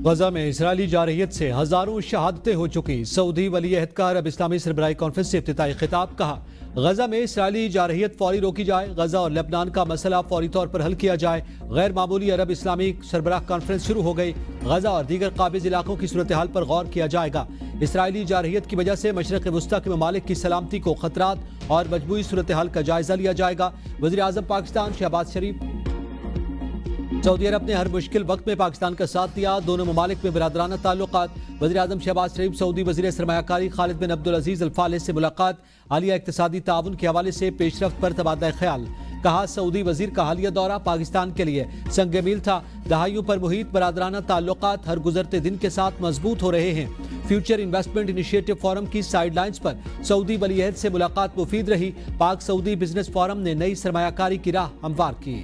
गजा में इजरायली जारहियत से हजारों शहादतें हो चुकी। सऊदी वली अहद का अरब इस्लामी सरबराही कॉन्फ्रेंस से इफ्तिताई खिताब। कहा, गजा में इजरायली जारहियत फौरी रोकी जाए, गजा और लेबनान का मसला फौरी तौर पर हल किया जाए। गैर मामूली अरब इस्लामी सरबराह कॉन्फ्रेंस शुरू हो गई। गजा और दीगर काबिज इलाकों की सूरत हाल पर गौर किया जाएगा। इजरायली जारहियत की वजह से मशरक़ वुस्ता के ममालिक की सलामती को खतरात और मजमूई सूरत हाल का जायजा लिया जाएगा। वज़ीर आज़म पाकिस्तान शहबाज शरीफ। सऊदी अरब ने हर मुश्किल वक्त में पाकिस्तान का साथ दिया। दोनों ममालिक में बिरादराना ताल्लुकात। वज़ीर आज़म शहबाज शरीफ सऊदी वज़ीर सरमायाकारी खालिद बिन अब्दुल अजीज़ अल फालिह से मुलाकात। हालिया इक़्तिसादी ताउन के हवाले से पेशरफ्त पर तबादला ख्याल। कहा, सऊदी वज़ीर का हालिया दौरा पाकिस्तान के लिए संग मील था। दहाइयों पर मुहित बरादराना ताल्लुकात हर गुजरते दिन के साथ मजबूत हो रहे हैं। फ्यूचर इन्वेस्टमेंट इनिशिएटिव फोरम की साइडलाइंस पर सऊदी वली अहद से मुलाकात मुफीद रही। पाक सऊदी बिजनेस फोरम ने नई सरमायाकारी की राह हमवार की।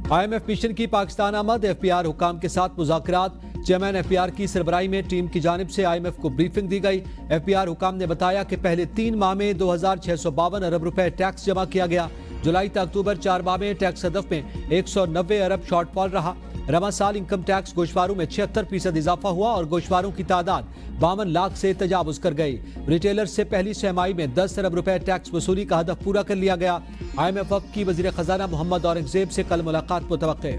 IMF मिशन की पाकिस्तान आमद। FPR हुकाम के साथ मुज़ाकरात। चेयरमैन FPR की सरबराही में टीम की जानिब से IMF को ब्रीफिंग दी गई। FPR हुकाम ने बताया कि पहले 3 माह में 2652 अरब रुपए टैक्स जमा किया गया। जुलाई से अक्टूबर 4 माह में टैक्स हदफ में 190 अरब शॉर्टफॉल रहा। रवा साल इनकम टैक्स गोशवारों में 76% इजाफा हुआ और गोशवारों की तादाद 52 लाख से तजावुज कर गई। रिटेलर से पहली छमाही में 10 अरब रुपए टैक्स वसूली का हदफ पूरा कर लिया गया। IMF वक्त की वजीर खजाना मोहम्मद औरंगजेब से कल मुलाकात मुतवक्के।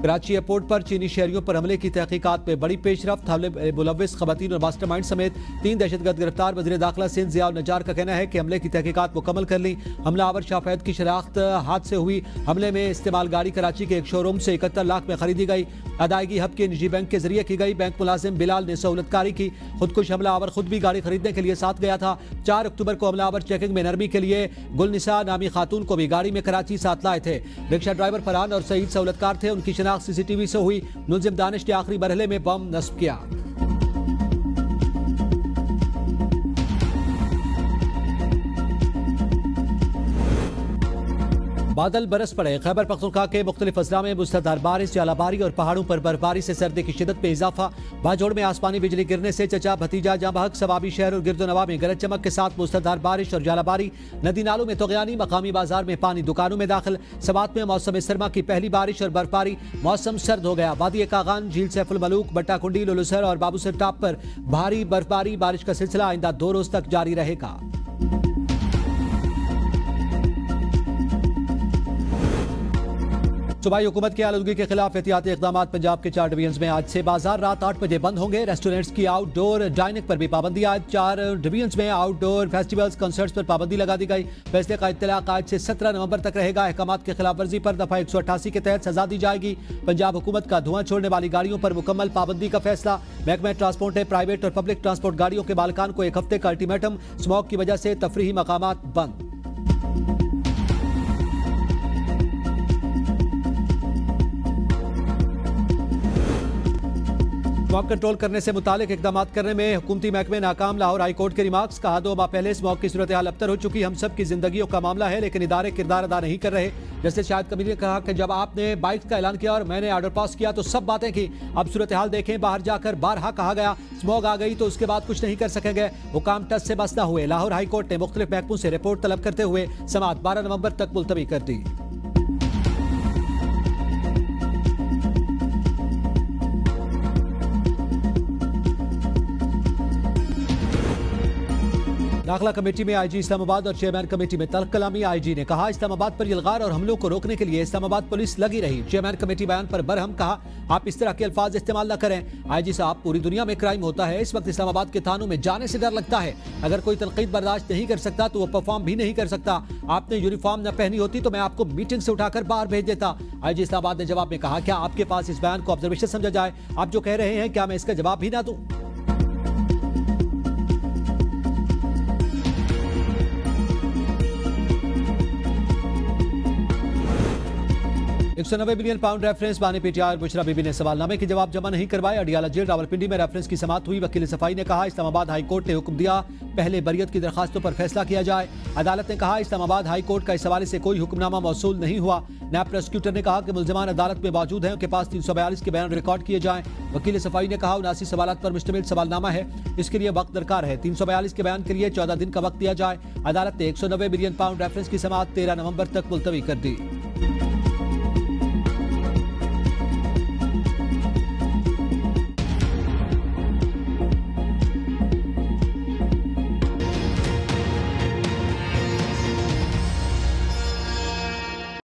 कराची एयरपोर्ट पर चीनी शहरियों पर हमले की तहकीकात में बड़ी पेशरफ्त। हमले में मुलव्विस खवातीन और मास्टरमाइंड समेत 3 दहशतगर्द गिरफ्तार। वज़ीर दाखिला सिंध ज़ियाउल नज्जार का कहना है कि हमले की तहकीकात मुकम्मल कर ली। हमलावर शाफैद की शनाख्त हाथ से हुई। हमले में इस्तेमाल गाड़ी कराची के एक शोरूम से 71 लाख में खरीदी गई। अदायगी हब के निजी बैंक के जरिए की गई। बैंक मुलाजिम बिलाल ने सहूलतकारी की। खुदकुश हमलावर खुद भी गाड़ी खरीदने के लिए साथ गया था। 4 अक्टूबर को हमलावर चेकिंग में नरमी के लिए गुलनिसा नामी खातून को भी गाड़ी में कराची साथ लाए थे। रिक्शा ड्राइवर फरहान और सईद सहूलतकार थे। उनकी शनाख्त CCTV से हुई। मुलजिम दानिश ने आखिरी मरहले में बम नस्ब किया। बादल बरस पड़े। खैबर पख्तूनख्वा के मुख्तलिफ अजला में मुसलधार बारिश, जालाबारी और पहाड़ों पर बर्फबारी से सर्दी की शिदत में इजाफा। बाजोड़ में आसमानी बिजली गिरने से चचा भतीजा जाँ बहक। सवाबी शहर और गिरदोनवा में गरज चमक के साथ मुसलधार बारिश और जालाबारी। नदी नालों में तगयानी। मकामी बाजार में पानी दुकानों में दाखिल। सवात में मौसम सरमा की पहली बारिश और बर्फबारी। मौसम सर्द हो गया। वादी कागान, झील सैफुल मलूक, बट्टा कुंडी, लुलुसर और बाबूसर टाप पर भारी बर्फबारी। बारिश का सिलसिला आइंदा 2 रोज तक जारी रहेगा। सूबाई हुकूमत की आलूदगी के खिलाफ एहतियाती इकदाम। पंजाब के 4 डिवीजन में आज से बाजार रात 8 बजे बंद होंगे। रेस्टोरेंट्स की आउटडोर डाइनिंग पर भी पाबंदी। आज 4 डिवीजन में आउटडोर फेस्टिवल्स, कंसर्ट्स पर पाबंदी लगा दी गई। फैसले का इत्तलाक आज से 17 नवंबर तक रहेगा। अहकामात के खिलाफ वर्जी पर दफा 188 के तहत सजा दी जाएगी। पंजाब हुकूमत का धुआं छोड़ने वाली गाड़ियों पर मुकम्मल पाबंदी का फैसला। महकमा ट्रांसपोर्ट ने प्राइवेट और पब्लिक ट्रांसपोर्ट गाड़ियों के मालिकान को 1 हफ्ते का अल्टीमेटम। स्मॉग की वजह से तफरीही मकामात बंद। स्मॉग कंट्रोल करने से मुतालिक इकदाम करने में हुकूमती महकमे नाकाम। लाहौर हाई कोर्ट के रिमार्क्स। कहा, 2 माह पहले स्मॉग की सूरत हाल अबतर हो चुकी। हम सब की जिंदगियों का मामला है, लेकिन इदारे किरदार अदा नहीं कर रहे। जैसे शाहिद कबीर ने कहा कि जब आपने बाइक का ऐलान किया और मैंने ऑर्डर पास किया तो सब बातें की। अब सूरत हाल देखें। बाहर जाकर बारहा कहा गया स्मॉग आ गई तो उसके बाद कुछ नहीं कर सकेंगे। हुकाम टस से बस न हुए। लाहौर हाई कोर्ट ने मुख्तलिफ महकमों से रिपोर्ट तलब करते हुए समाअत 12 नवंबर तक मुलतवी कर दी। दाखिला कमेटी में IG इस्लामाबाद और चेयरमैन कमेटी में तल्ख कलामी। IG ने कहा, इस्लामाबाद पर इल्गार और हमलों को रोकने के लिए इस्लामाबाद पुलिस लगी रही। चेयरमैन कमेटी बयान पर बरहम। कहा, आप इस तरह के अल्फाज इस्तेमाल न करें। IG साहब, पूरी दुनिया में क्राइम होता है। इस वक्त इस्लामाबाद के थानों में जाने से डर लगता है। अगर कोई तनकीद बर्दाश्त नहीं कर सकता तो वो परफॉर्म भी नहीं कर सकता। आपने यूनिफॉर्म न पहनी होती तो मैं आपको मीटिंग से उठाकर बाहर भेज देता। IG इस्लामाबाद ने जवाब में कहा, क्या आपके पास इस बयान को ऑब्जर्वेशन समझा जाए? आप जो कह रहे हैं क्या मैं इसका जवाब भी ना दूं? 190 बिलियन पाउंड रेफरेंस बानी पीटीआई और बुशरा बीबी ने सवालनामे के जवाब जमा नहीं करवाए। अडियाला जेल रावलपिंडी में रेफरेंस की समाअत हुई। वकील सफाई ने कहा इस्लामाबाद हाई कोर्ट ने हुक्म दिया पहले बरियत की दरखास्तों पर फैसला किया जाए। अदालत ने कहा इस्लामाबाद हाई कोर्ट का इस हवाले से कोई हुक्मनामा मौसूल नहीं हुआ। नायब प्रोसिक्यूटर ने कहा कि मुल्जमान अदालत में मौजूद हैं, उनके पास 342 के बयान रिकॉर्ड किए जाएं। वकील सफाई ने कहा 79 सवालात पर मुश्तमिल सवालनामा है, इसके लिए वक्त दरकार है। 342 के बयान के लिए 14 दिन का वक्त दिया जाए। अदालत ने 190 बिलियन पाउंड रेफरेंस की समाअत 13 नवंबर तक मुलतवी कर दी।